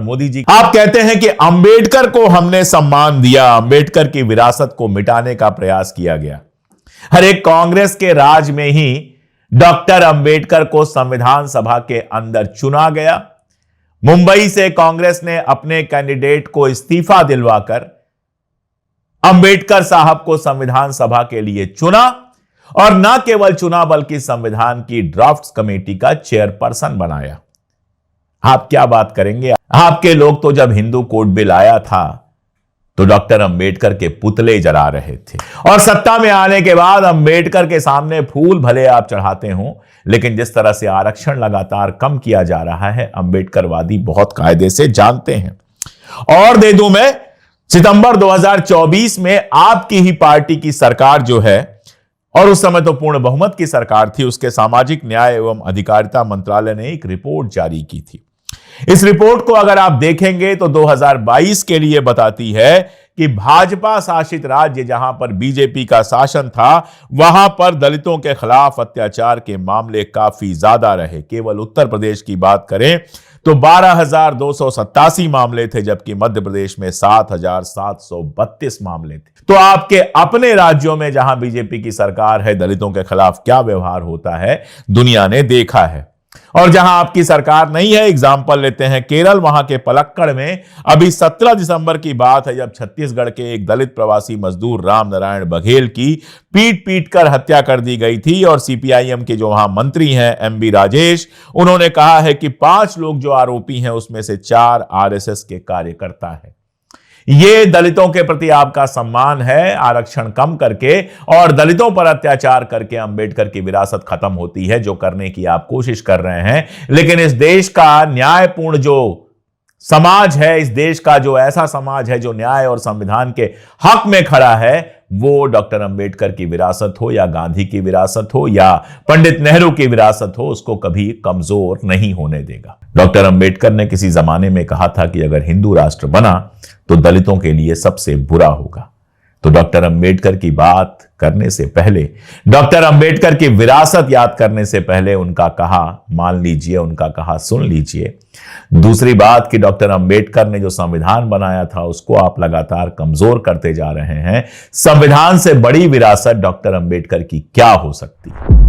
मोदी जी। आप कहते हैं कि अंबेडकर को हमने सम्मान दिया, अंबेडकर की विरासत को मिटाने का प्रयास किया गया। अरे कांग्रेस के राज में ही डॉक्टर अंबेडकर को संविधान सभा के अंदर चुना गया। मुंबई से कांग्रेस ने अपने कैंडिडेट को इस्तीफा दिलवाकर अंबेडकर साहब को संविधान सभा के लिए चुना, और न केवल चुना बल्कि संविधान की ड्राफ्ट कमेटी का चेयरपर्सन बनाया। आप क्या बात करेंगे? आपके लोग तो जब हिंदू कोड बिल आया था तो डॉक्टर अंबेडकर के पुतले जला रहे थे, और सत्ता में आने के बाद अंबेडकर के सामने फूल भले आप चढ़ाते हो, लेकिन जिस तरह से आरक्षण लगातार कम किया जा रहा है अंबेडकरवादी बहुत कायदे से जानते हैं। और दे दूं मैं, सितंबर 2024 में आपकी ही पार्टी की सरकार जो है, और उस समय तो पूर्ण बहुमत की सरकार थी, उसके सामाजिक न्याय एवं अधिकारिता मंत्रालय ने एक रिपोर्ट जारी की थी। इस रिपोर्ट को अगर आप देखेंगे तो 2022 के लिए बताती है कि भाजपा शासित राज्य जहां पर बीजेपी का शासन था, वहां पर दलितों के खिलाफ अत्याचार के मामले काफी ज्यादा रहे। केवल उत्तर प्रदेश की बात करें तो 12,287 मामले थे, जबकि मध्य प्रदेश में 7,732 मामले थे। तो आपके अपने राज्यों में जहां बीजेपी की सरकार है, दलितों के खिलाफ क्या व्यवहार होता है दुनिया ने देखा है। और जहां आपकी सरकार नहीं है, एग्जाम्पल लेते हैं केरल, वहां के पलक्कड़ में अभी 17 दिसंबर की बात है जब छत्तीसगढ़ के एक दलित प्रवासी मजदूर राम नारायण बघेल की पीट पीट कर हत्या कर दी गई थी। और सीपीआईएम के जो वहां मंत्री हैं एमबी राजेश, उन्होंने कहा है कि 5 लोग जो आरोपी हैं उसमें से 4 आरएसएस के कार्यकर्ता हैं। ये दलितों के प्रति आपका सम्मान है? आरक्षण कम करके और दलितों पर अत्याचार करके अंबेडकर की विरासत खत्म होती है, जो करने की आप कोशिश कर रहे हैं। लेकिन इस देश का न्यायपूर्ण जो समाज है, इस देश का जो ऐसा समाज है जो न्याय और संविधान के हक में खड़ा है, वो डॉक्टर अंबेडकर की विरासत हो या गांधी की विरासत हो या पंडित नेहरू की विरासत हो, उसको कभी कमजोर नहीं होने देगा। डॉक्टर अंबेडकर ने किसी जमाने में कहा था कि अगर हिंदू राष्ट्र बना तो दलितों के लिए सबसे बुरा होगा। तो डॉक्टर अंबेडकर की बात करने से पहले, डॉक्टर अंबेडकर की विरासत याद करने से पहले उनका कहा मान लीजिए, उनका कहा सुन लीजिए। दूसरी बात कि डॉक्टर अंबेडकर ने जो संविधान बनाया था उसको आप लगातार कमजोर करते जा रहे हैं। संविधान से बड़ी विरासत डॉक्टर अंबेडकर की क्या हो सकती है?